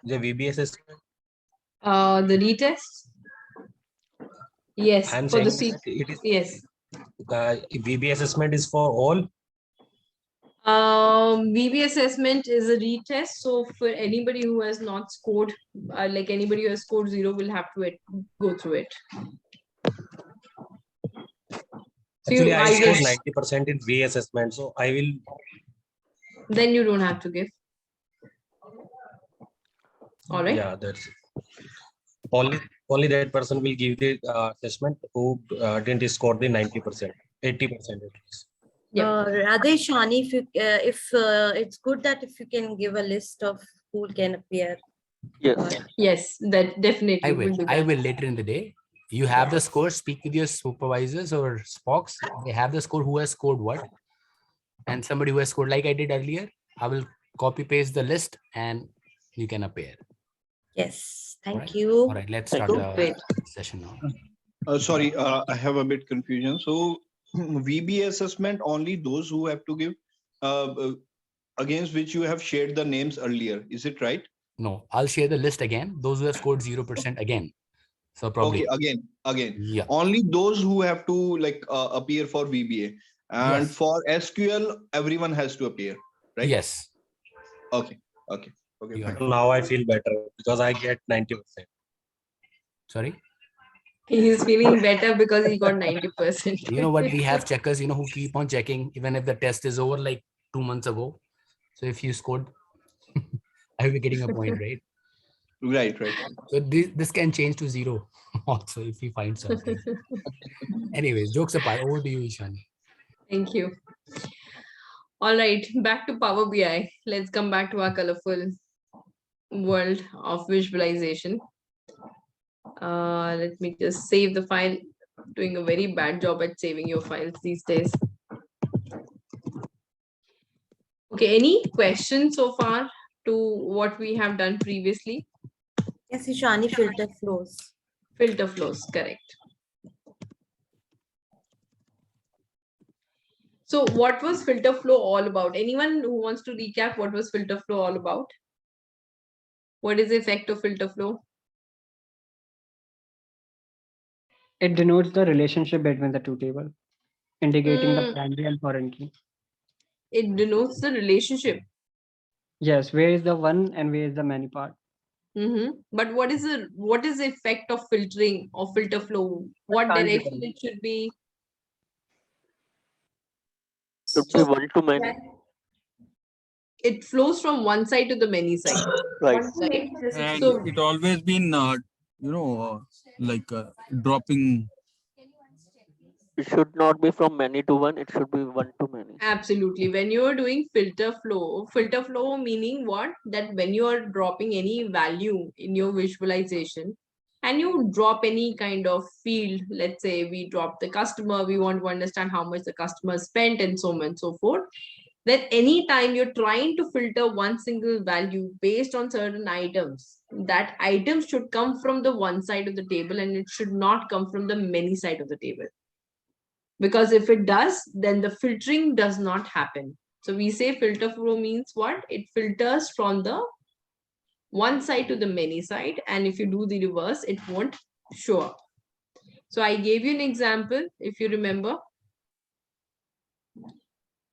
The VBS is. The retest? Yes. I'm For the saying seat. that it is Yes. VB assessment is for all. VB assessment is a retest. So for anybody who has not scored, like anybody who has scored 0 will have to go through it. So Actually, I I scored guess 90% in VA assessment, so I will. then you don't have to give. All right. Yeah, that's it. Only that person will give the assessment who didn't score the 90%, 80% at least. Yeah. Radesh, Shani, if it's good that if you can give a list of who can appear. Yes. Yes, that definitely. I will. We'll do I that. will later in the day. You have the score. Speak with your supervisors or Spocks. They have the score. Who has scored what? And somebody who has scored like I did earlier. I will copy paste the list and you can appear. Yes. Thank Alright. you. All right. Let's Thank start you. the Great. session now. Sorry, I have a bit confusion. So VBA assessment, only those who have to give against which you have shared the names earlier. Is it right? No, I'll share the list again. Those who have scored 0% again. So probably. Okay, again. Yeah. Only those who have to like appear for VBA, and Yes. for SQL, everyone has to appear, right? Yes. Okay. You are Fine. Now I feel better because I get 90%. sorry. He's feeling better because he got 90%. You know what? We have checkers, who keep on checking even if the test is over like 2 months ago. So if you scored, I will be getting a point, right? Right. So this can change to 0 also if you find something. Anyways, jokes apart, over to you, Ishani. Thank you. All right, back to Power BI. Let's come back to our colorful world of visualization. Let me just save the file. Doing a very bad job at saving your files these days. Okay, any questions so far to what we have done previously? Yes, Ishani, filter flows. Filter flows, correct. So what was filter flow all about? Anyone who wants to recap what was filter flow all about? What is the effect of filter flow? It denotes the relationship between the two tables, indicating the Hmm. primary and foreign key. It denotes the relationship. Yes, where is the one and where is the many part? But what is the effect of filtering or filter flow? What Can't be direction done. it should be? Should be So one to many. it flows from one side to the many side. Right. Right? And So it always been dropping. It should not be from many to one. It should be one to many. absolutely. When you are doing filter flow meaning what? That when you are dropping any value in your visualization and you drop any kind of field, let's say we drop the customer, we want to understand how much the customer spent and so on and so forth. That anytime you're trying to filter one single value based on certain items, that item should come from the one side of the table and it should not come from the many side of the table. Because if it does, then the filtering does not happen. So we say filter flow means what? It filters from the one side to the many side. And if you do the reverse, it won't show up. So I gave you an example, if you remember.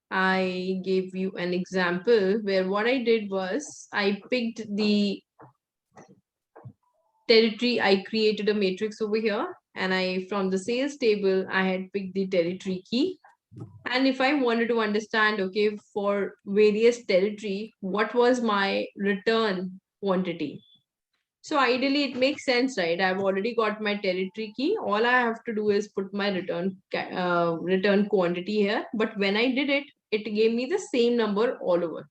I gave you an example where what I did was I picked the territory. I created a matrix over here and from the sales table, I had picked the territory key. And if I wanted to understand, okay, for various territory, what was my return quantity? So ideally it makes sense, right? I've already got my territory key. All I have to do is put my return quantity here. But when I did it, it gave me the same number all over.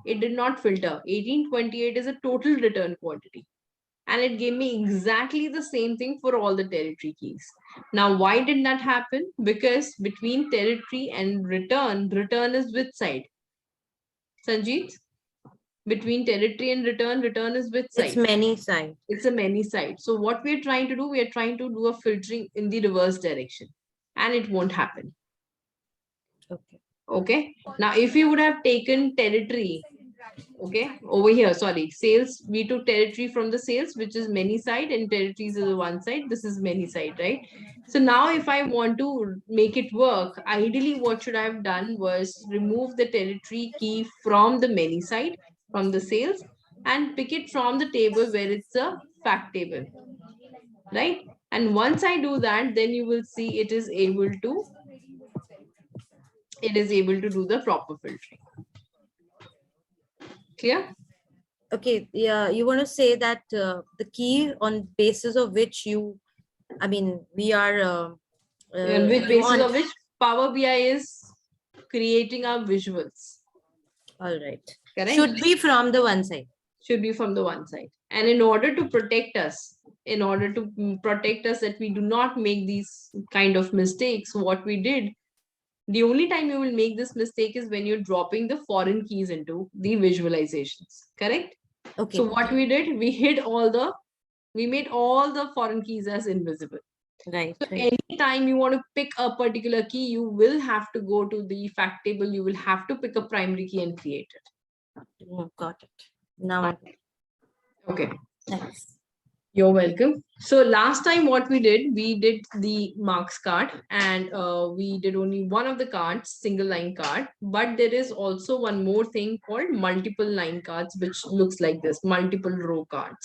It did not filter. 1828 is a total return quantity. And it gave me exactly the same thing for all the territory keys. Now, why did that happen? Because between territory and return is which side? Sanjeet? Between territory and return is which side? It's many side. It's a many side. So what we're trying to do, we are trying to do a filtering in the reverse direction. And it won't happen. Okay. Okay. Now, if you would have taken territory Okay, over here, sorry, sales, we took territory from the sales, which is many side, and territories is one side. This is many side, right? So now if I want to make it work, ideally what should I have done was remove the territory key from the many side, from the sales, and pick it from the table where it's a fact table, right? And once I do that, then you will see it is able to do the proper filtering. Clear? Okay, yeah, you want to say that the key on basis of which you, I mean, we are And which you basis want- of which Power BI is creating our visuals. all right, Correct? should be from the one side. Should be from the one side. And in order to protect us, that we do not make these kind of mistakes, what we did, the only time you will make this mistake is when you're dropping the foreign keys into the visualizations. Correct? Okay. So what we did, we made all the foreign keys as invisible. Right. So Right. anytime you want to pick a particular key, you will have to go to the fact table. You will have to pick a primary key and create it. Oh, got it. Now, Okay. thanks. You're welcome. So last time what we did the marks card, and we did only one of the cards, single line card, but there is also one more thing called multiple line cards, which looks like this, multiple row cards.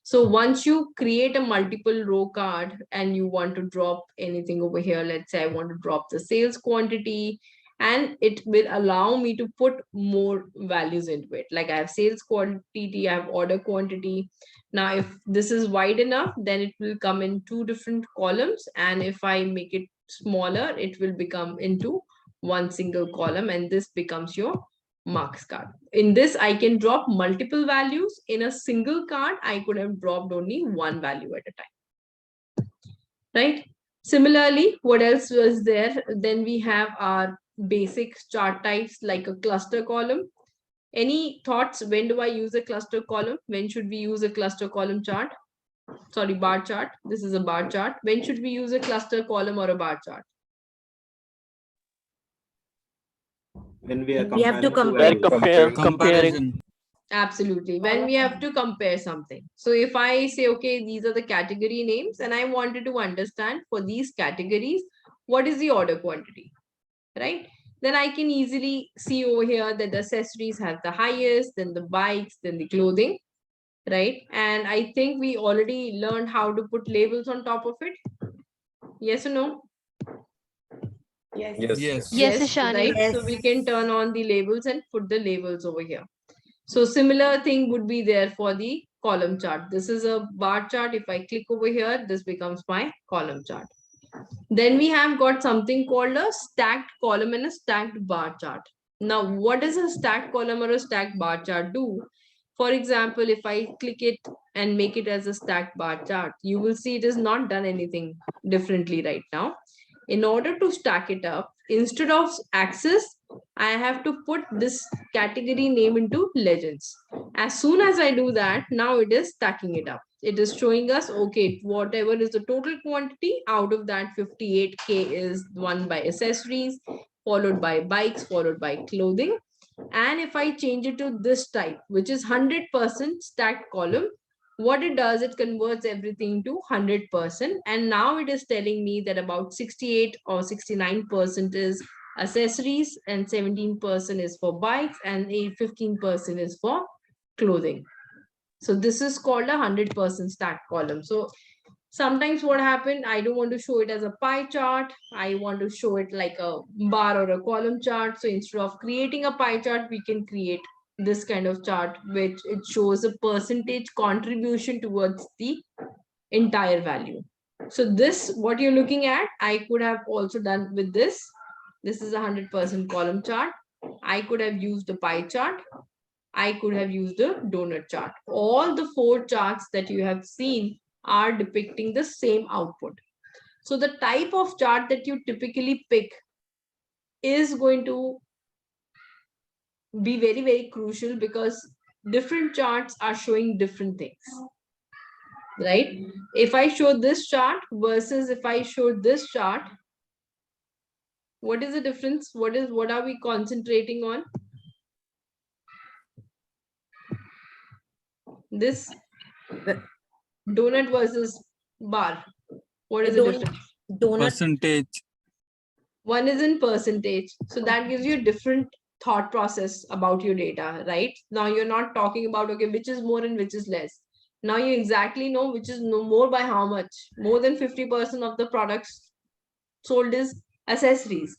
So once you create a multiple row card and you want to drop anything over here, let's say I want to drop the sales quantity, and it will allow me to put more values into it. Like I have sales quantity, I have order quantity. Now, if this is wide enough, then it will come in 2 different columns. And if I make it smaller, it will become into one single column, and this becomes your marks card. In this, I can drop multiple values. In a single card, I could have dropped only one value at a time. Right? Similarly, what else was there? Then we have our basic chart types like a cluster column. Any thoughts? When do I use a cluster column? When should we use a cluster column chart? Sorry, bar chart. This is a bar chart. When should we use a cluster column or a bar chart? When we are We have to comparing compare. to Comparing. Absolutely. When we have to compare something. So if I say, okay, these are the category names, and I wanted to understand for these categories, what is the order quantity, right? Then I can easily see over here that the accessories have the highest, then the bikes, then the clothing, right? And I think we already learned how to put labels on top of it. Yes or no? Yes. Yes. Yes, Ishani. Right? So we can turn on the labels and put the labels over here. So similar thing would be there for the column chart. This is a bar chart. If I click over here, this becomes my column chart. Then we have got something called a stacked column and a stacked bar chart. Now, what does a stacked column or a stacked bar chart do? For example, if I click it and make it as a stacked bar chart, you will see it is not done anything differently right now. In order to stack it up, instead of axis, I have to put this category name into legends. As soon as I do that, now it is stacking it up. It is showing us, okay, whatever is the total quantity, out of that 58K is won by accessories, followed by bikes, followed by clothing. And if I change it to this type, which is 100% stacked column, what it does, it converts everything to 100%. And now it is telling me that about 68 or 69% is accessories, and 17% is for bikes, and 15% is for clothing. So this is called a 100% stacked column. So sometimes what happened, I don't want to show it as a pie chart. I want to show it like a bar or a column chart. So instead of creating a pie chart, we can create this kind of chart, which it shows a percentage contribution towards the entire value. So this, what you're looking at, I could have also done with this. This is a 100% column chart. I could have used a pie chart. I could have used a donut chart. All the 4 charts that you have seen are depicting the same output. So the type of chart that you typically pick is going to be very, very crucial, because different charts are showing different things, right? If I show this chart versus if I show this chart, what is the difference? What are we concentrating on? this donut versus bar? What is the difference? Donut. Percentage. One is in percentage. So that gives you a different thought process about your data, right? Now you're not talking about, okay, which is more and which is less. Now you exactly know which is no more by how much. More than 50% of the products sold is accessories.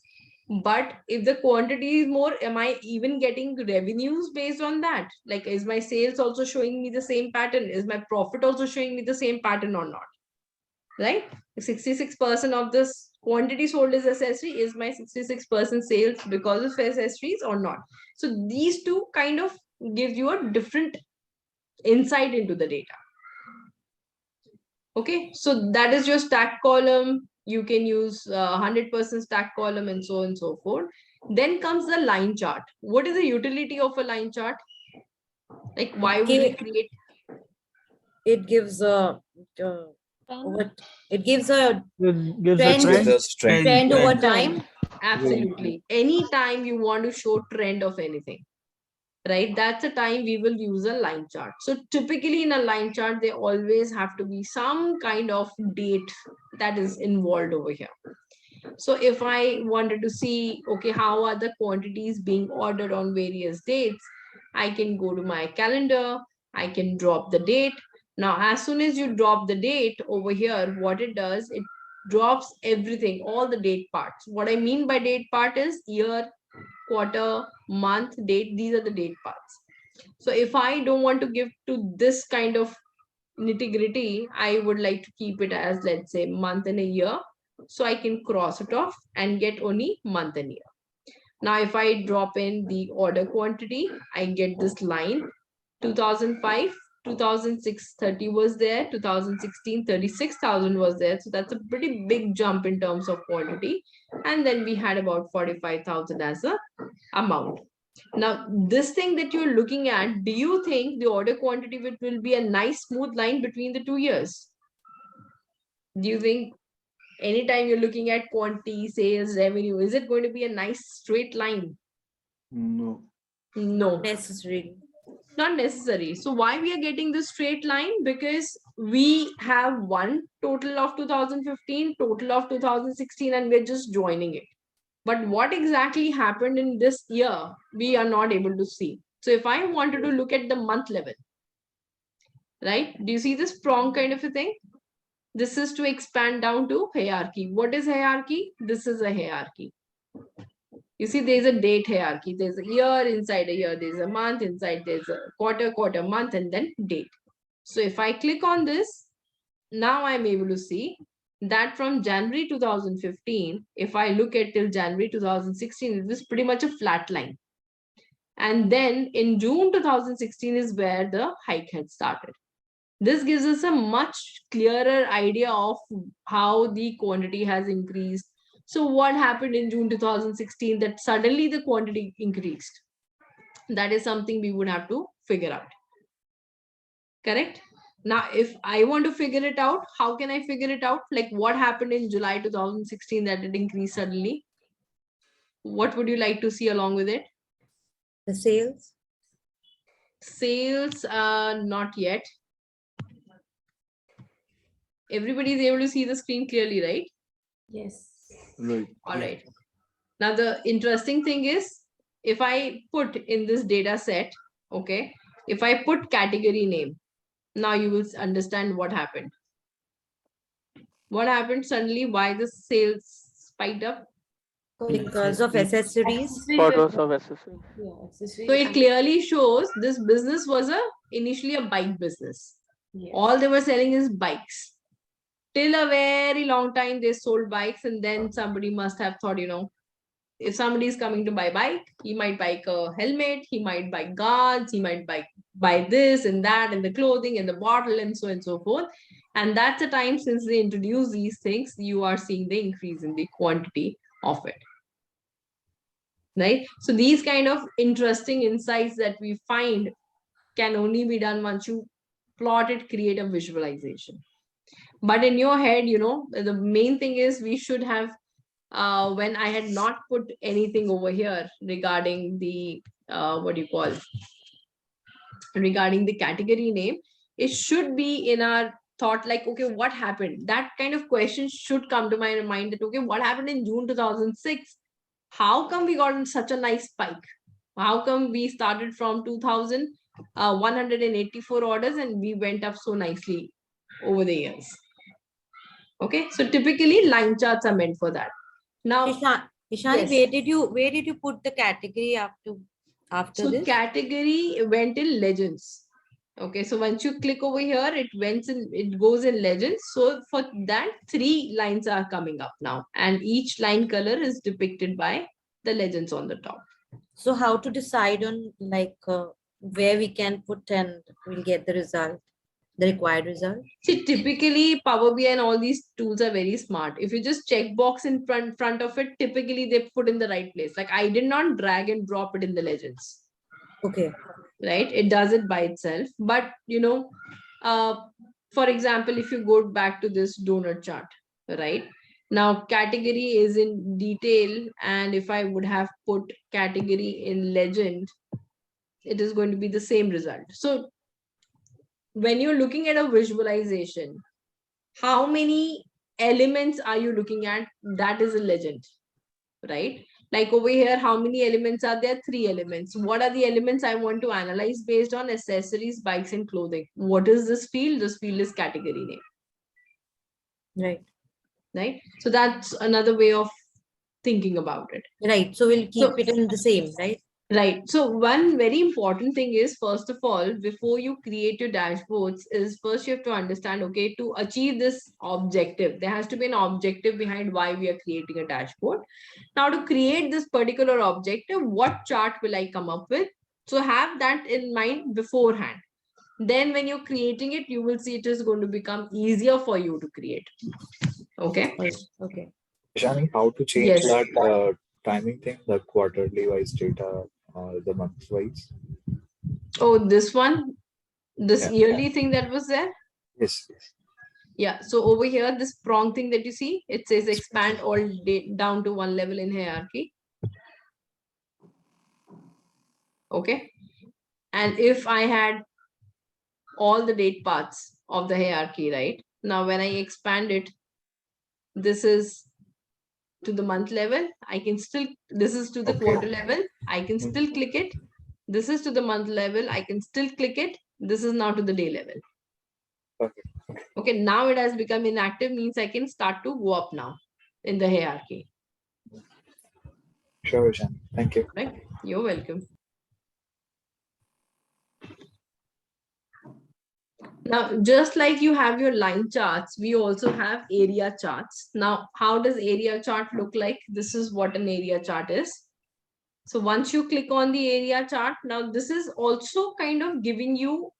But if the quantity is more, am I even getting revenues based on that? Like, is my sales also showing me the same pattern? Is my profit also showing me the same pattern or not? Right? 66% of this quantity sold is accessory. Is my 66% sales because of accessories or not? So these two kind of gives you a different insight into the data. Okay, so that is your stack column. You can use 100% stack column and so on and so forth. Then comes the line chart. What is the utility of a line chart? Like, why would we create? It gives a what? It gives a Gives a trend, trend. trend over time. Absolutely. Anytime you want to show trend of anything, right? That's the time we will use a line chart. So typically in a line chart, they always have to be some kind of date that is involved over here. So if I wanted to see, okay, how are the quantities being ordered on various dates, I can go to my calendar, I can drop the date. Now, as soon as you drop the date over here, what it does, it drops everything, all the date parts. What I mean by date part is year, quarter, month, date. These are the date parts. So if I don't want to give to this kind of nitty gritty, I would like to keep it as, let's say, month and a year. So I can cross it off and get only month and year. Now, if I drop in the order quantity, I get this line. 2005, 2006, 30 was there. 2016, 36,000 was there. So that's a pretty big jump in terms of quantity. And then we had about 45,000 as a amount. Now, this thing that you're looking at, do you think the order quantity will be a nice smooth line between the 2 years? Do you think anytime you're looking at quantity, sales, revenue, is it going to be a nice straight line? No. No. Necessarily. Not necessary. So why we are getting this straight line? Because we have one total of 2015, total of 2016, and we're just joining it. But what exactly happened in this year, we are not able to see. So if I wanted to look at the month level, right? Do you see this prong kind of a thing? This is to expand down to hierarchy. What is hierarchy? This is a hierarchy. You see, there's a date hierarchy. There's a year inside a year. There's a month inside. There's a quarter, quarter, month, and then date. So if I click on this, now I'm able to see that from January 2015, if I look at till January 2016, it was pretty much a flat line. And then in June 2016 is where the hike had started. This gives us a much clearer idea of how the quantity has increased. So what happened in June 2016 that suddenly the quantity increased? That is something we would have to figure out. Correct? Now, if I want to figure it out, how can I figure it out? Like what happened in July 2016 that it increased suddenly? What would you like to see along with it? The sales? Sales, not yet. Everybody is able to see the screen clearly, right? Yes. Right. All right. Now, the interesting thing is, if I put in this data set, okay, if I put category name, now you will understand what happened. What happened suddenly? Why the sales spiked up? Because of accessories. Photos of accessories. Yeah, accessories. So it clearly shows this business was initially a bike business. Yes. All they were selling is bikes. Till a very long time, they sold bikes, and then somebody must have thought, you know, if somebody is coming to buy bike, he might buy a helmet, he might buy guards, he might buy this and that, and the clothing and the bottle and so on and so forth. And that's the time since they introduce these things, you are seeing the increase in the quantity of it. Right? So these kind of interesting insights that we find can only be done once you plot it, create a visualization. But in your head, you know, the main thing is we should have, when I had not put anything over here regarding the, what do you call, regarding the category name, it should be in our thought like, okay, what happened? That kind of question should come to my mind that, okay, what happened in June 2006? How come we got such a nice spike? How come we started from 2,184 orders and we went up so nicely over the years? Okay, so typically line charts are meant for that. Now, Ishani, yes. where did you put the category after So this? category went in legends. Okay, so once you click over here, it goes in legends. So for that, 3 lines are coming up now, and each line color is depicted by the legends on the top. So how to decide on like where we can put and we'll get the result, the required result? See, typically Power BI and all these tools are very smart. If you just check box in front of it, typically they put in the right place. Like I did not drag and drop it in the legends. Okay. Right? It does it by itself. But for example, if you go back to this donut chart, right? Now category is in detail, and if I would have put category in legend, it is going to be the same result. So when you're looking at a visualization, how many elements are you looking at? That is a legend, right? Like over here, how many elements are there? 3 elements. What are the elements I want to analyze based on? Accessories, bikes, and clothing. What is this field? This field is category name. Right. Right. So that's another way of thinking about it. Right. So we'll keep it in the same, right? Right. So one very important thing is, first of all, before you create your dashboards, is first you have to understand, okay, to achieve this objective, there has to be an objective behind why we are creating a dashboard. Now, to create this particular objective, what chart will I come up with? So have that in mind beforehand. Then when you're creating it, you will see it is going to become easier for you to create. Okay. Okay. Ishani, how to change that timing thing, the quarterly wise data or the month wise? Oh, this one, this yearly thing that was there? Yes. Yeah, so over here, this prong thing that you see, it says expand all down to 1 level in hierarchy. Okay. And if I had all the date paths of the hierarchy, right? Now, when I expand it, this is to the month level. I can still, this is to the quarter level. I can still click it. This is to the month level. I can still click it. This is now to the day level. Okay, now it has become inactive, means I can start to go up now in the hierarchy. Sure, Ishani. Thank you. Right? You're welcome. Now, just like you have your line charts, we also have area charts. Now, how does area chart look like? This is what an area chart is. So once you click on the area chart, now this is also kind of giving you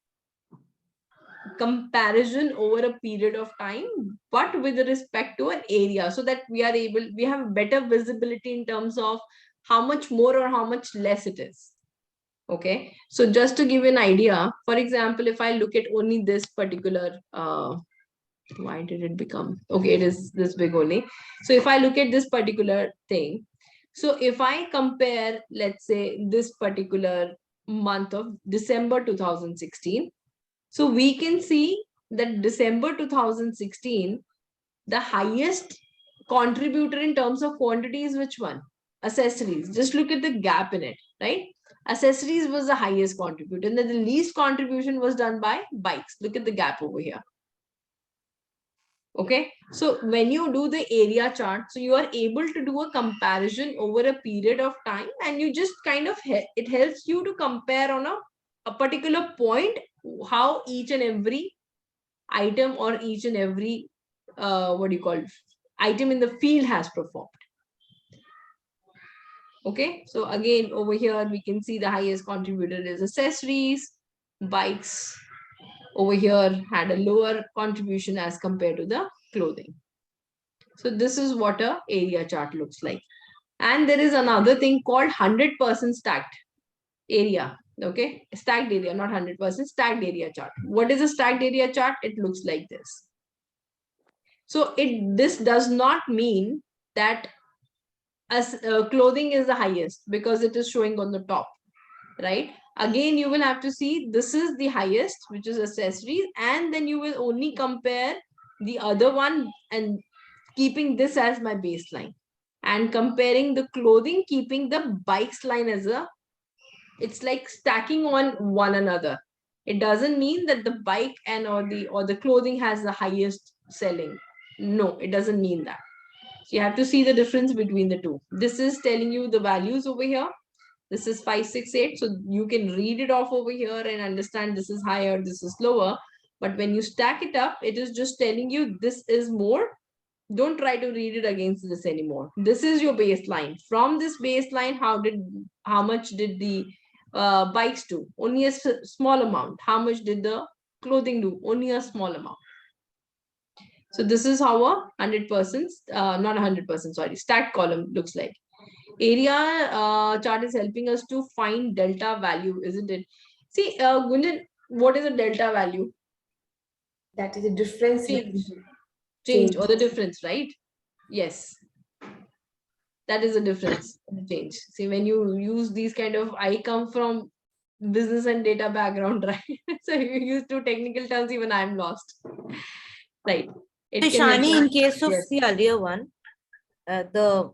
comparison over a period of time, but with respect to an area, so that we have better visibility in terms of how much more or how much less it is. Okay, so just to give you an idea, for example, if I look at only this particular, why did it become, okay, it is this big only. So if I look at this particular thing, so if I compare, let's say, this particular month of December 2016, so we can see that December 2016, the highest contributor in terms of quantity is which one? Accessories. Just look at the gap in it, right? Accessories was the highest contributor, and then the least contribution was done by bikes. Look at the gap over here. Okay, so when you do the area chart, so you are able to do a comparison over a period of time, and you just kind of, it helps you to compare on a particular point how each and every item or each and every item in the field has performed. Okay, so again over here we can see the highest contributor is accessories. Bikes over here had a lower contribution as compared to the clothing. So this is what a area chart looks like. And there is another thing called 100% stacked area. Okay, stacked area, not 100%, stacked area chart. What is a stacked area chart? It looks like this. So this does not mean that as clothing is the highest because it is showing on the top, right? Again, you will have to see this is the highest, which is accessories, and then you will only compare the other one and keeping this as my baseline, and comparing the clothing, keeping the bikes line as a, it's like stacking on one another. It doesn't mean that the bike and or the clothing has the highest selling. No, it doesn't mean that. So you have to see the difference between the two. This is telling you the values over here. This is 568. So you can read it off over here and understand this is higher, this is lower. But when you stack it up, it is just telling you this is more. Don't try to read it against this anymore. This is your baseline. From this baseline, how much did the bikes do? Only a small amount. How much did the clothing do? Only a small amount. So this is how a 100%, not 100%, sorry, stacked column looks like. Area chart is helping us to find delta value, isn't it? See, Gunjan, what is a delta value? That is a difference. Change or the difference, right? Yes. That is a difference, change. See, when you use these kind of, I come from business and data background, right? So you use two technical terms, even I'm lost. Right. So Shani, in case of yes. the earlier one, the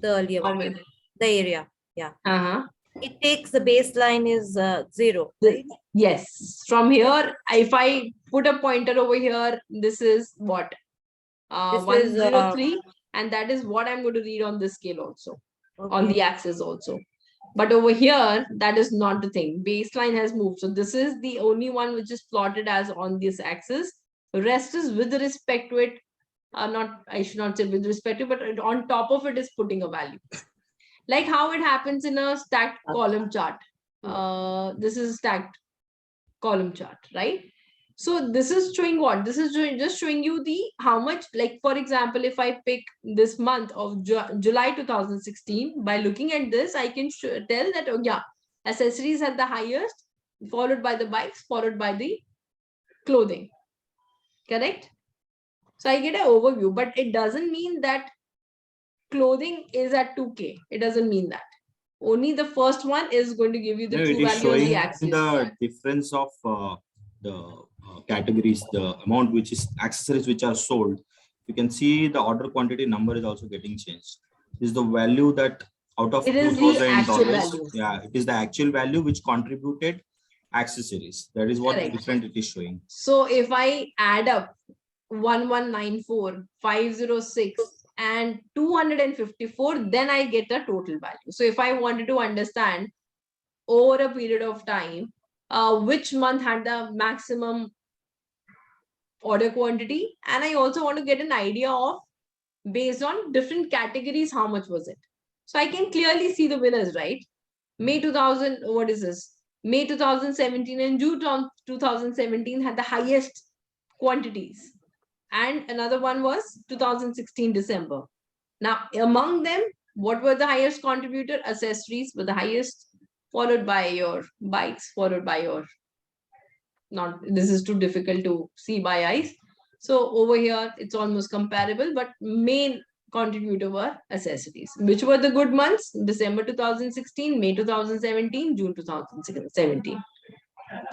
earlier one, Always. the area, yeah. Uh-huh. It takes the baseline is 0. Right? Yes. From here, if I put a pointer over here, this is what? This is, 103, and that is what I'm going to read on this scale also, on Okay. the axis also. But over here, that is not the thing. Baseline has moved. So this is the only one which is plotted as on this axis. The rest is with respect to it. Not, I should not say with respect to, but on top of it is putting a value. Like how it happens in a stacked column chart. This is a stacked column chart, right? So this is showing what? This is just showing you the how much, like for example, if I pick this month of July 2016, by looking at this, I can tell that, oh yeah, accessories at the highest, followed by the bikes, followed by the clothing. Correct? So I get an overview, but it doesn't mean that clothing is at 2K. It doesn't mean that. Only the first one is going to give you the true value on the axis. The difference of the categories, the amount which is accessories which are sold. You can see the order quantity number is also getting changed. This is the value that out of It is the actual $2,000. value. Yeah, it is the actual value which contributed accessories. That is what Correct. different it is showing. So if I add up 1194, 506 and 254, then I get a total value. So if I wanted to understand over a period of time, which month had the maximum order quantity, and I also want to get an idea of, based on different categories, how much was it. So I can clearly see the winners, right? May 2000, what is this? May 2017 and June 2017 had the highest quantities. And another one was 2016 December. Now, among them, what were the highest contributor? Accessories were the highest, followed by your bikes, followed by your, not, this is too difficult to see by eyes. So over here, it's almost comparable, but main contributor were accessories. Which were the good months? December 2016, May 2017, June 2017.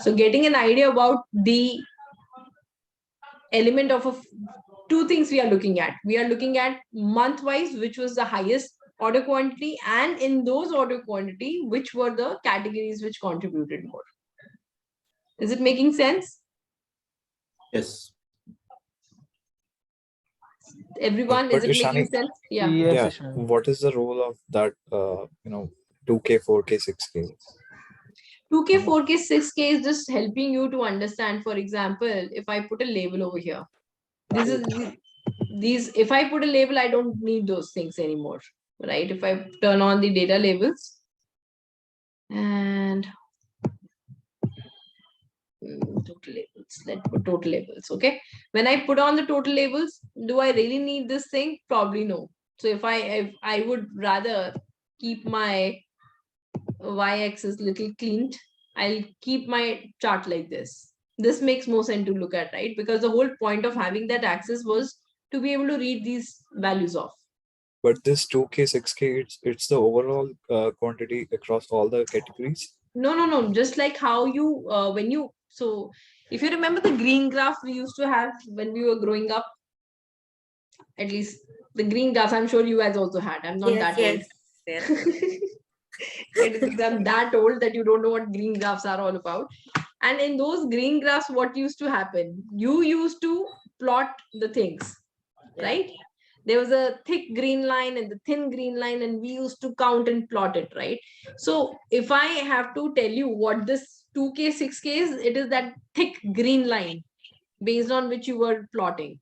So getting an idea about the element of two things we are looking at. We are looking at month-wise, which was the highest order quantity, and in those order quantity, which were the categories which contributed more. Is it making sense? Yes. Everyone, But is it making Shani, sense? Yeah. yeah. What is the role of that, 2K, 4K, 6K? 2K, 4K, 6K is just helping you to understand. For example, if I put a label over here, this is these, if I put a label, I don't need those things anymore, right? If I turn on the data labels and total labels, let's put total labels. Okay, when I put on the total labels, do I really need this thing? Probably no. So if I would rather keep my y-axis little cleaned, I'll keep my chart like this. This makes more sense to look at, right? Because the whole point of having that axis was to be able to read these values off. But this 2K, 6K, it's the overall quantity across all the categories. No. Just like how you, when you, so if you remember the green graph we used to have when we were growing up, at least the green graphs, I'm sure you guys also had. I'm not Yes, that old. yes. It is, I'm that old that you don't know what green graphs are all about. And in those green graphs, what used to happen? You used to plot the things, right? There was a thick green line and the thin green line, and we used to count and plot it, right? So if I have to tell you what this 2K, 6K is, it is that thick green line based on which you were plotting.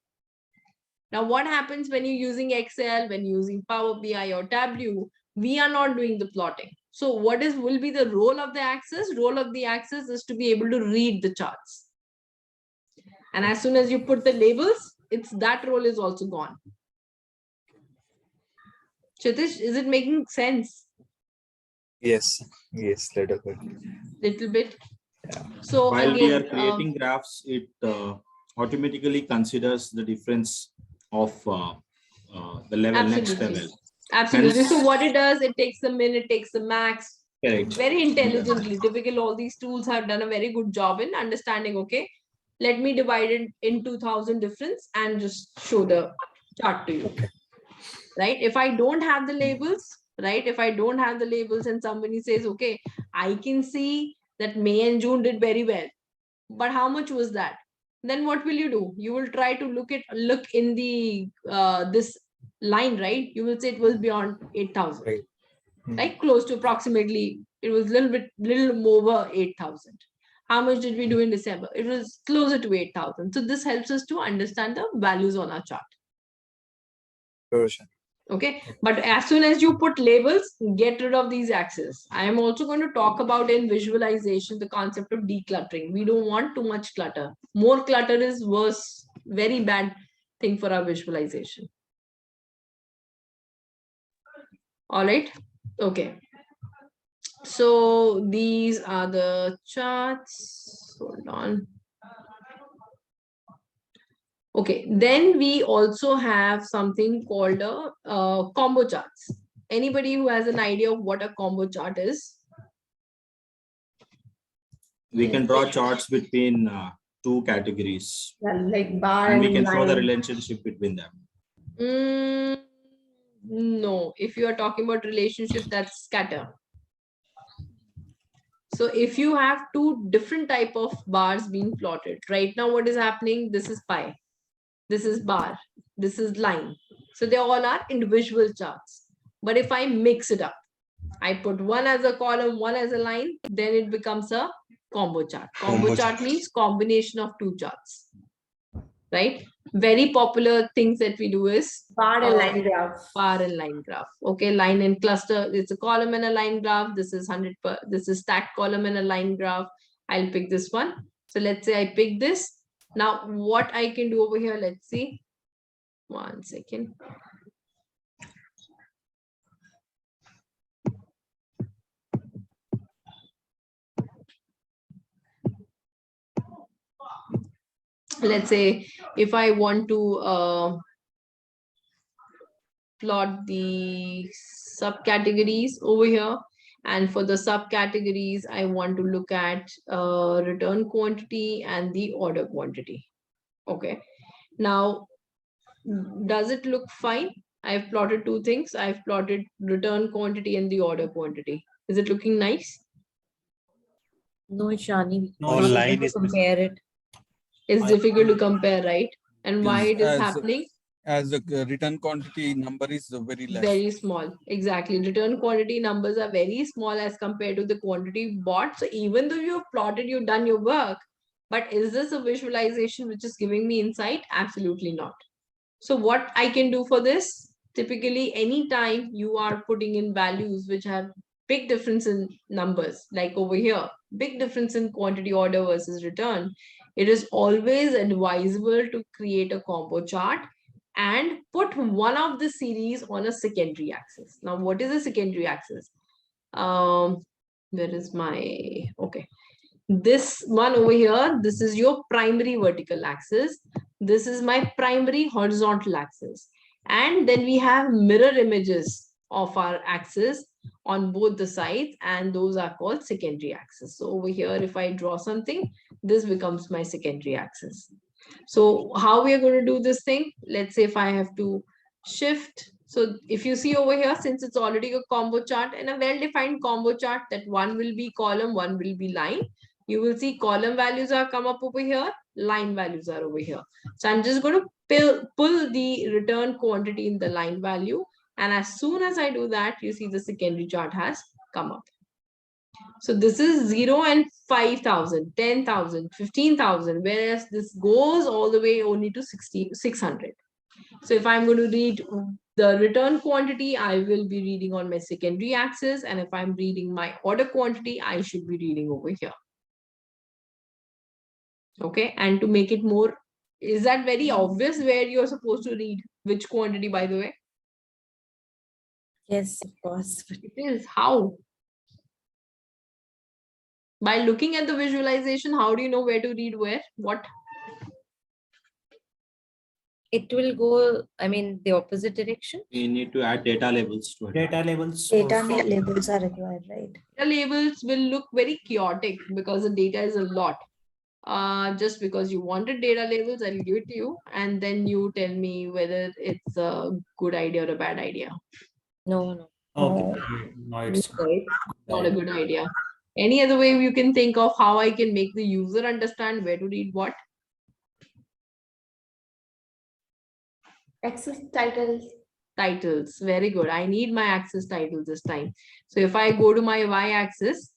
Now, what happens when you're using Excel, when you're using Power BI or Tableau? We are not doing the plotting. So what will be the role of the axis? Role of the axis is to be able to read the charts. And as soon as you put the labels, that role is also gone. Chitish, is it making sense? Yes, little bit. Little bit. So While we are again, creating graphs, it automatically considers the difference of the level, next level. Absolutely. Hence- So what it does, it takes the min, it takes the max. Correct. Very intelligently. Typically, all these tools have done a very good job in understanding, okay, let me divide it in 2000 difference and just show the chart to you. Right? If I don't have the labels, right? If I don't have the labels and somebody says, okay, I can see that May and June did very well, but how much was that? Then what will you do? You will try to look in the this line, right? You will say it was beyond 8,000, Right. right? Close to approximately, it was little over 8,000. How much did we do in December? It was closer to 8,000. So this helps us to understand the values on our chart. Version. Okay, but as soon as you put labels, get rid of these axes. I am also going to talk about in visualization the concept of decluttering. We don't want too much clutter. More clutter is worse, very bad thing for our visualization. All right, okay. So these are the charts. Hold on. Okay, then we also have something called a combo charts. Anybody who has an idea of what a combo chart is? We can draw charts between two categories. Like bar and we can show the line. relationship between them. No, if you are talking about relationship, that's scatter. So if you have two different type of bars being plotted, right now what is happening? This is pi, this is bar, this is line. So they all are individual charts. But if I mix it up, I put one as a column, one as a line, then it becomes a combo chart. Combo chart means combination of two charts, right? Very popular things that we do is Bar and line graph. Bar and line graph. Okay, line and cluster. It's a column and a line graph. This is 100. This is stacked column and a line graph. I'll pick this one. So let's say I pick this. Now what I can do over here, let's see. 1 second. Let's say if I want to plot the subcategories over here, and for the subcategories, I want to look at return quantity and the order quantity. Okay. Now, does it look fine? I've plotted two things. I've plotted return quantity and the order quantity. Is it looking nice? No, Shani. No, line is compare it. It's difficult to compare, right? And why it is happening? As the return quantity number is very less. Very small. Exactly. Return quantity numbers are very small as compared to the quantity bought. So even though you've plotted, you've done your work, but is this a visualization which is giving me insight? Absolutely not. So what I can do for this, typically anytime you are putting in values which have big difference in numbers, like over here, big difference in quantity order versus return, it is always advisable to create a combo chart and put one of the series on a secondary axis. Now, what is a secondary axis? Where is my, okay. This one over here, this is your primary vertical axis. This is my primary horizontal axis. And then we have mirror images of our axis. on both the sides, and those are called secondary axis. So over here, if I draw something, this becomes my secondary axis. So how we are going to do this thing? Let's say if I have to shift. So if you see over here, since it's already a combo chart and a well-defined combo chart, that one will be column, one will be line. You will see column values are come up over here, line values are over here. So I'm just going to pull the return quantity in the line value. And as soon as I do that, you see the secondary chart has come up. So this is 0 and 5,000, 10,000, 15,000, whereas this goes all the way only to 600. So if I'm going to read the return quantity, I will be reading on my secondary axis. And if I'm reading my order quantity, I should be reading over here. Okay. And to make it more, is that very obvious where you're supposed to read which quantity, by the way? Yes, of course. It is. How? By looking at the visualization, how do you know where to read where? What? It will go, I mean, the opposite direction. We need to add data labels to it. Data labels. Data labels are required, right? The labels will look very chaotic because the data is a lot. Just because you wanted data labels, I'll give it to you, and then you tell me whether it's a good idea or a bad idea. No. Okay. No, it's Not a good idea. Any other way you can think of how I can make the user understand where to read what? Axis titles. Titles. Very good. I need my axis titles this time. So if I go to my y-axis,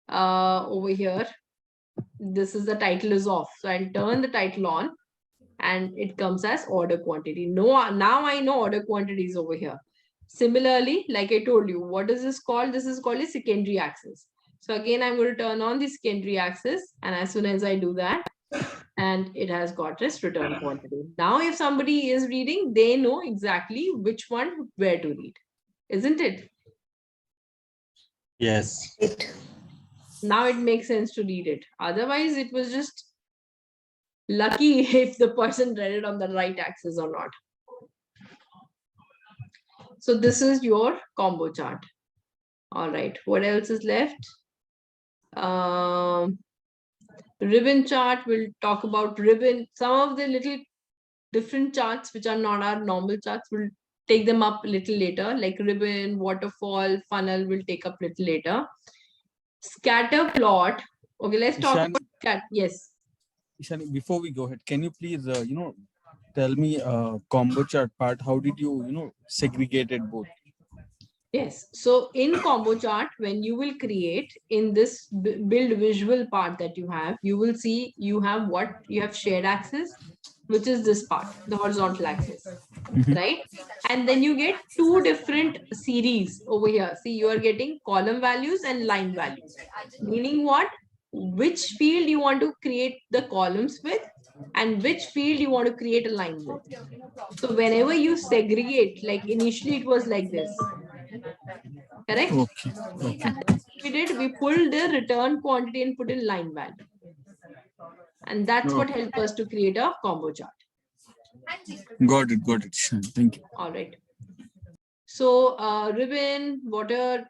over here, this is the title is off. So I'll turn the title on and it comes as order quantity. No, now I know order quantity is over here. Similarly, like I told you, what is this called? This is called a secondary axis. So again, I'm going to turn on the secondary axis, and as soon as I do that, and it has got its return quantity. Now, if somebody is reading, they know exactly which one, where to read, isn't it? Yes. Now it makes sense to read it. Otherwise, it was just lucky if the person read it on the right axis or not. So this is your combo chart. All right, what else is left? Ribbon chart, we'll talk about ribbon. Some of the little different charts which are not our normal charts, we'll take them up a little later, like ribbon, waterfall, funnel, we'll take up a little later. Scatter plot. Okay, let's talk about scatter. Yes. Ishani, before we go ahead, can you please, tell me combo chart part, how did you, segregate it both? Yes. So in combo chart, when you will create in this build visual part that you have, you will see you have what you have shared axis, which is this part, the horizontal axis, right? And then you get two different series over here. See, you are getting column values and line values, meaning what? Which field you want to create the columns with and which field you want to create a line with. So whenever you segregate, like initially it was like this. Correct? Okay. And we did, we pulled the return quantity and put in line value. And that's what helped us to create a combo chart. Got it, Ishani. Thank you. All right. So ribbon, water,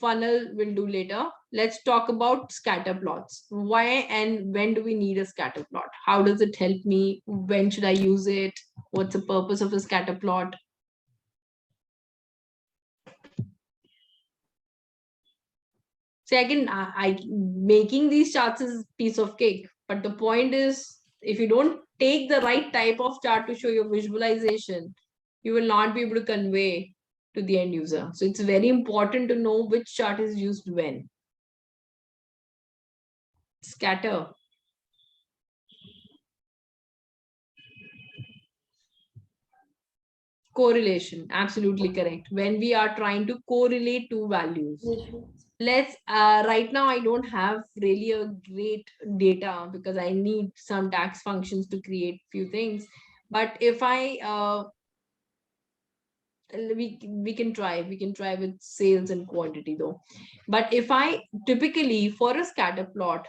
funnel we'll do later. Let's talk about scatter plots. Why and when do we need a scatter plot? How does it help me? When should I use it? What's the purpose of a scatter plot? See, I making these charts is a piece of cake, but the point is, if you don't take the right type of chart to show your visualization, you will not be able to convey to the end user. So it's very important to know which chart is used when. Scatter. Correlation, absolutely correct. When we are trying to correlate two values. Let's right now I don't have really a great data because I need some DAX functions to create few things. But if I we can try with sales and quantity though. But if I typically for a scatter plot,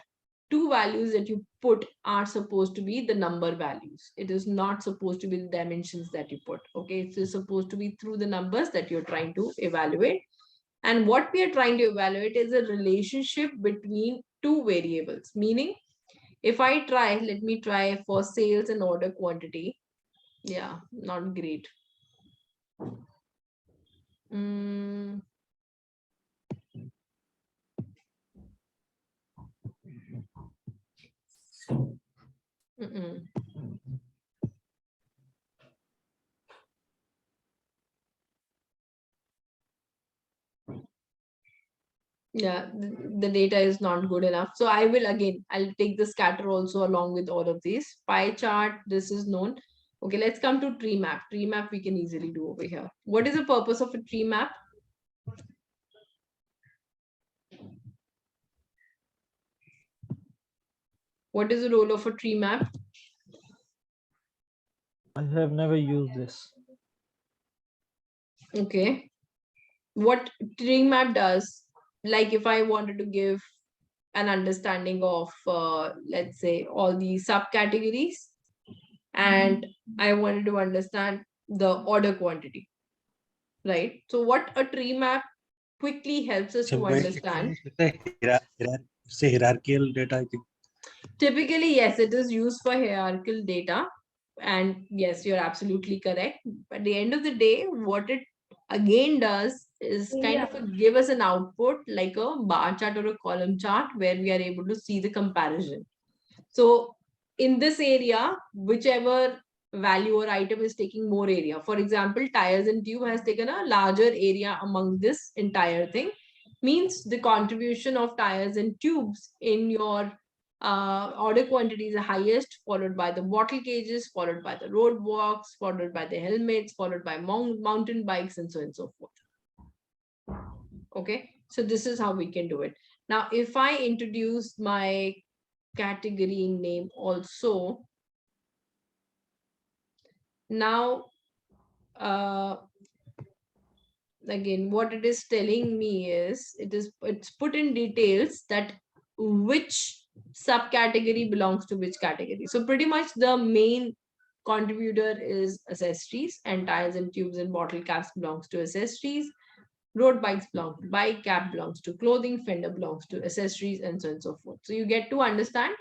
two values that you put are supposed to be the number values. It is not supposed to be the dimensions that you put. Okay, it's supposed to be through the numbers that you're trying to evaluate. And what we are trying to evaluate is a relationship between two variables. Meaning, if I try, let me try for sales and order quantity. Yeah, not great. Mm. Mm-mm. Yeah, the data is not good enough. So I will again, I'll take the scatter also along with all of these. Pie chart, this is known. Okay, let's come to tree map. Tree map we can easily do over here. What is the purpose of a tree map? What is the role of a tree map? I have never used this. Okay. What tree map does, like if I wanted to give an understanding of, let's say, all the subcategories, and I wanted to understand the order quantity, right? So what a tree map quickly helps us to understand. Say hierarchical data, I think. Typically, yes, it is used for hierarchical data. And yes, you're absolutely correct. At the end of the day, what it again does is kind of give us an output like a bar chart or a column chart where we are able to see the comparison. So in this area, whichever value or item is taking more area. For example, tires and tube has taken a larger area among this entire thing. Means the contribution of tires and tubes in your order quantity is the highest, followed by the bottle cages, followed by the road walks, followed by the helmets, followed by mountain bikes, and so on and so forth. Okay, so this is how we can do it. Now, if I introduce my category name also, now again, what it is telling me is it's put in details that which subcategory belongs to which category. So pretty much the main contributor is accessories, and tires and tubes and bottle caps belongs to accessories. Road bikes belong to bike, cap belongs to clothing, fender belongs to accessories, and so on and so forth. So you get to understand,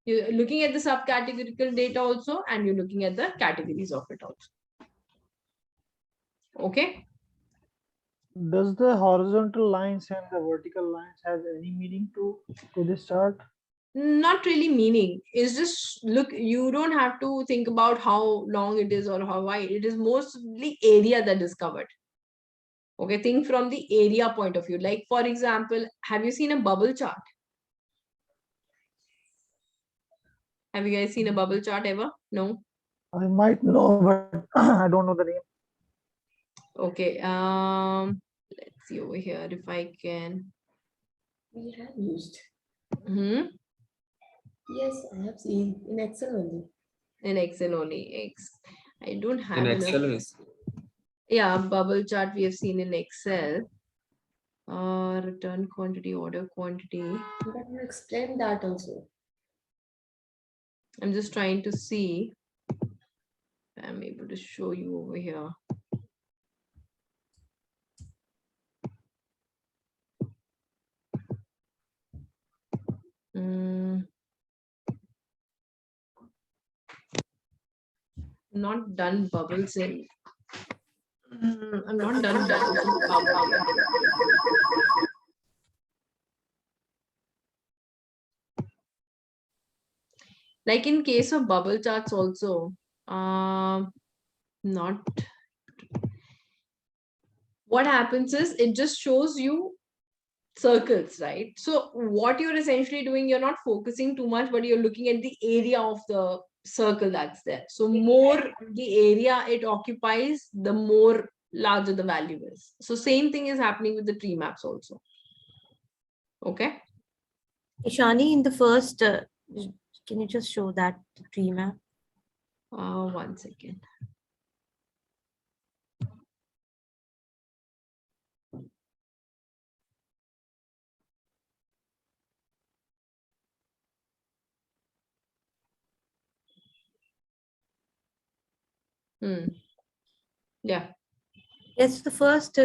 you're looking at the subcategorical data also, and you're looking at the categories of it also. Okay. Does the horizontal lines and the vertical lines have any meaning to this chart? Not really meaning. It's just, look, you don't have to think about how long it is or how wide. It is mostly area that is covered. Okay, think from the area point of view. Like, for example, have you seen a bubble chart? Have you guys seen a bubble chart ever? No? I might know, but I don't know the name. Okay, let's see over here if I can. We have used. Yes, I have seen in Excel only. In Excel only. I don't have In enough. Excel. Yeah, bubble chart we have seen in Excel. Return quantity, order quantity. But you explained that also. I'm just trying to see if I'm able to show you over here. Not done bubbles in. I'm not done bubbles in Power BI. Like in case of bubble charts also, not. What happens is it just shows you circles, right? So what you're essentially doing, you're not focusing too much, but you're looking at the area of the circle that's there. So more the area it occupies, the more larger the value is. So same thing is happening with the tree maps also. Okay. Ishani, in the first, can you just show that tree map? 1 second. Yeah. Yes, the first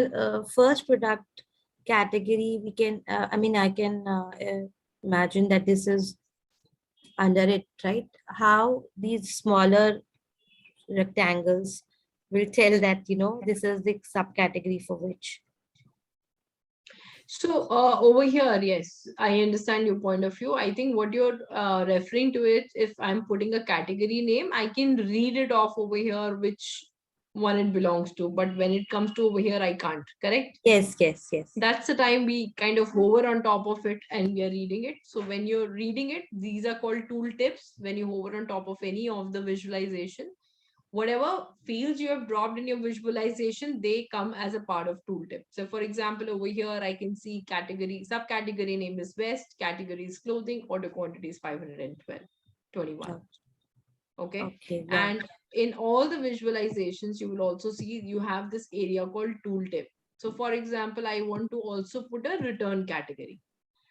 product category, we can, I mean, I can imagine that this is under it, right? How these smaller rectangles will tell that, this is the subcategory for which. So over here, yes, I understand your point of view. I think what you're referring to it, if I'm putting a category name, I can read it off over here, which one it belongs to. But when it comes to over here, I can't, correct? Yes, yes, yes. That's the time we kind of hover on top of it and we are reading it. So when you're reading it, these are called tooltips. When you hover on top of any of the visualization, whatever fields you have dropped in your visualization, they come as a part of tooltip. So for example, over here, I can see category, subcategory name is West, category is clothing, order quantity is 521. Okay. Okay, yeah. And in all the visualizations, you will also see you have this area called tooltip. So for example, I want to also put a return category.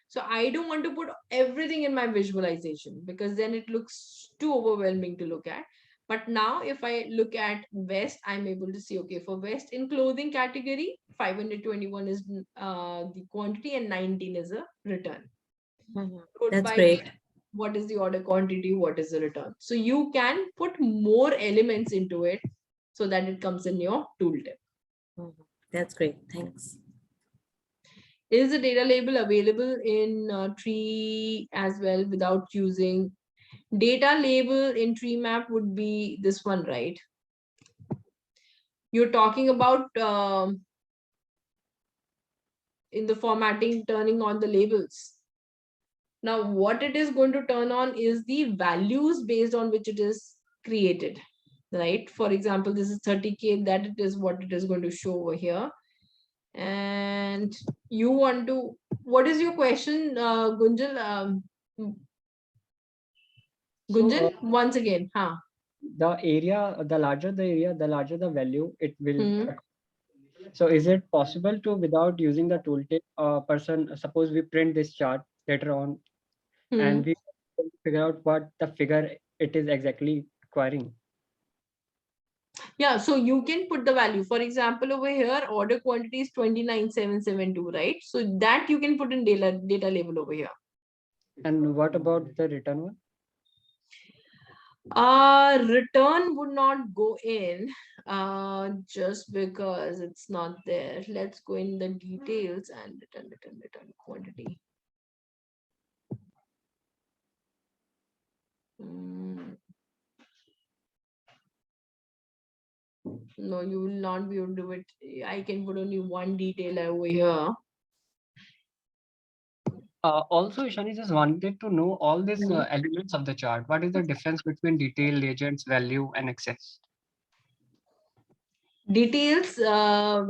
So I don't want to put everything in my visualization because then it looks too overwhelming to look at. But now if I look at West, I'm able to see, okay, for West in clothing category, 521 is the quantity and 19 is a return. That's great. What is the order quantity? What is the return? So you can put more elements into it so that it comes in your tooltip. That's great. Thanks. Is the data label available in tree as well without using data label in tree map? Would be this one, right? You're talking about in the formatting, turning on the labels. Now, what it is going to turn on is the values based on which it is created, right? For example, this is 30K, that it is what it is going to show over here. And you want to, what is your question, Gunjal? Gunjan, once again, huh? The area, the larger the area, the larger the value it will. So is it possible to, without using the tooltip, person, suppose we print this chart later on and we figure out what the figure it is exactly requiring? Yeah, so you can put the value. For example, over here, order quantity is 29772, right? So that you can put in data label over here. And what about the return one? Return would not go in just because it's not there. Let's go in the details and return quantity. No, you will not be able to do it. I can put only one detail over here. Also, Ishani, just wanted to know all these elements of the chart. What is the difference between detail, legends, value, and excess? Details,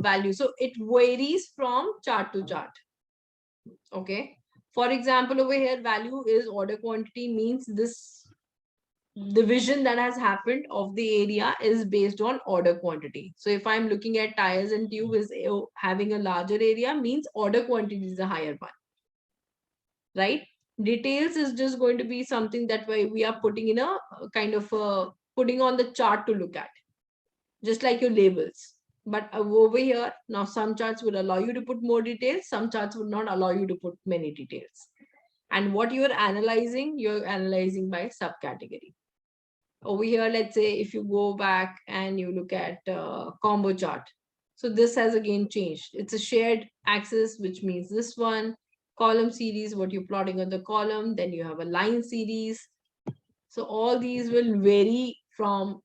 value. So it varies from chart to chart. Okay. For example, over here, value is order quantity, means this division that has happened of the area is based on order quantity. So if I'm looking at tires and tube is having a larger area, means order quantity is a higher one. Right? Details is just going to be something that we are putting in a kind of putting on the chart to look at, just like your labels. But over here, now some charts will allow you to put more details, some charts would not allow you to put many details. And what you're analyzing by subcategory. Over here, let's say if you go back and you look at combo chart. So this has again changed. It's a shared axis, which means this one. Column series, what you're plotting on the column, then you have a line series. So all these will vary from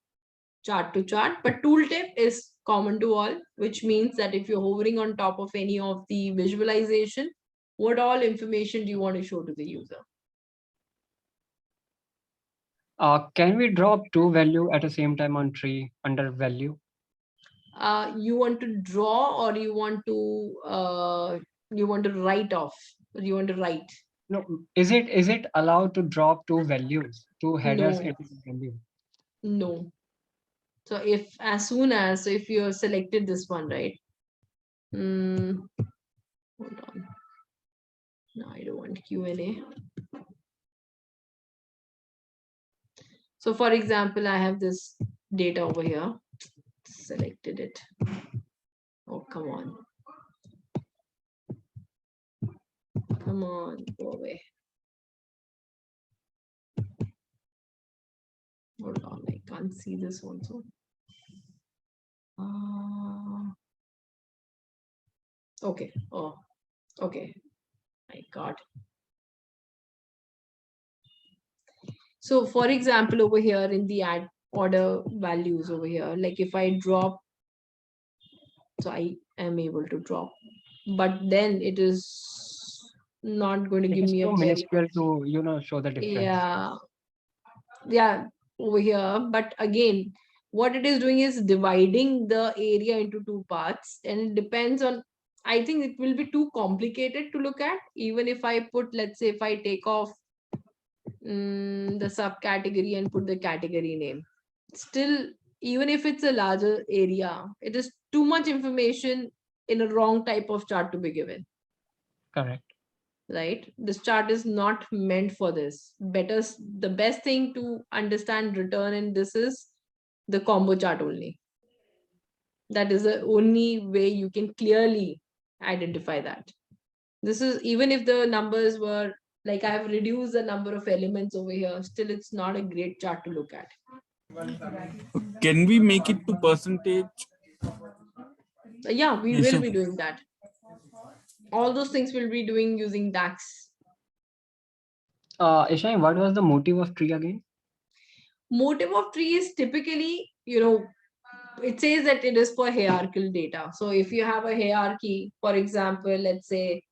chart to chart, but tooltip is common to all, which means that if you're hovering on top of any of the visualization, what all information do you want to show to the user? Can we drop two value at the same time on tree under value? You want to draw, or you want to write off? Or you want to write? No, is it allowed to drop two values, two headers into the value? No. So if if you selected this one, right? Hold on. No, I don't want Q&A. So for example, I have this data over here. Selected it. Oh, come on. Come on, go away. Hold on, I can't see this also. Okay. Oh, okay. My God. So for example, over here in the add order values over here, like if I drop, so I am able to drop, but then it is not going to It give is me a too very, minuscule to, show the difference. yeah, over here. But again, what it is doing is dividing the area into two parts, and it depends on, I think it will be too complicated to look at. Even if I put, let's say if I take off the subcategory and put the category name, still, even if it's a larger area, it is too much information in a wrong type of chart to be given. Correct. Right? This chart is not meant for this. The best thing to understand return in this is the combo chart only. That is the only way you can clearly identify that. This is, even if the numbers were like, I have reduced the number of elements over here, still it's not a great chart to look at. Can we make it to percentage? Yeah, we Yes, will sir. be doing that. All those things we'll be doing using DAX. Ishani, what was the motive of tree again? Motive of tree is typically, it says that it is for hierarchical data. So if you have a hierarchy, for example, let's say,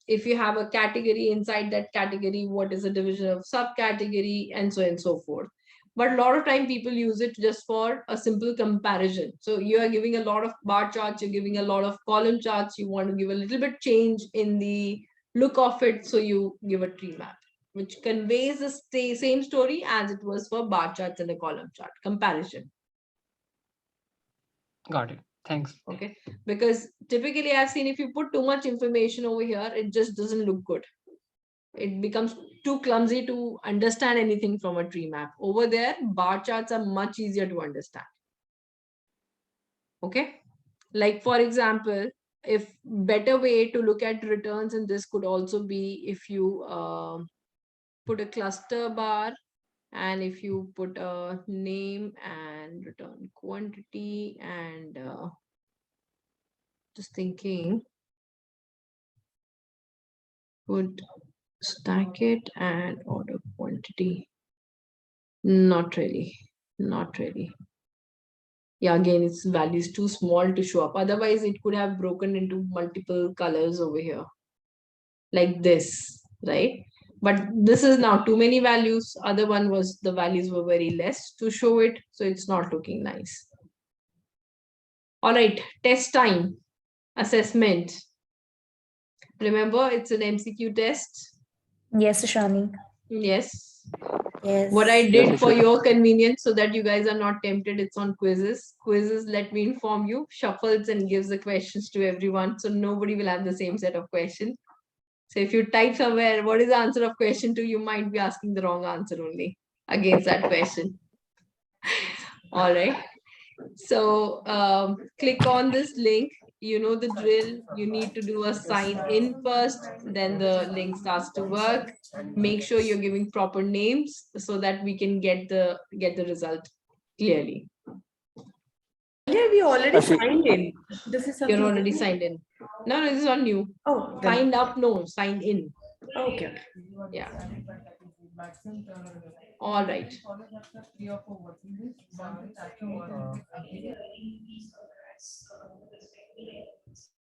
if you have a category, inside that category, what is a division of subcategory, and so on and so forth. But a lot of time people use it just for a simple comparison. So you are giving a lot of bar charts, you're giving a lot of column charts, you want to give a little bit change in the look of it, so you give a tree map, which conveys the same story as it was for bar charts and a column chart comparison. Got it. Thanks. Okay, because typically I've seen if you put too much information over here, it just doesn't look good. It becomes too clumsy to understand anything from a tree map. Over there, bar charts are much easier to understand. Okay, like for example, if better way to look at returns in this could also be if you put a cluster bar, and if you put a name and return quantity, and just thinking, would stack it and order quantity. Not really. Yeah, again, its value is too small to show up. Otherwise, it could have broken into multiple colors over here, like this, right? But this is now too many values. Other one was the values were very less to show it, so it's not looking nice. All right, test time, assessment. Remember, it's an MCQ test. Yes, Shani. Yes. Yes. What I Yes, did it for should. your convenience, so that you guys are not tempted, it's on quizzes. Quizzes, let me inform you, shuffles and gives the questions to everyone, so nobody will have the same set of questions. So if you type somewhere, what is the answer of question 2, you might be asking the wrong answer only against that question. All right. So click on this link. You know the drill. You need to do a sign in first, then the link starts to work. Make sure you're giving proper names so that we can get the result clearly. Yeah, we already Ashi- signed in. This is something You're already new. signed in. No, this is not new. Oh, then- Signed up, no, sign in. Okay. Yeah. All right.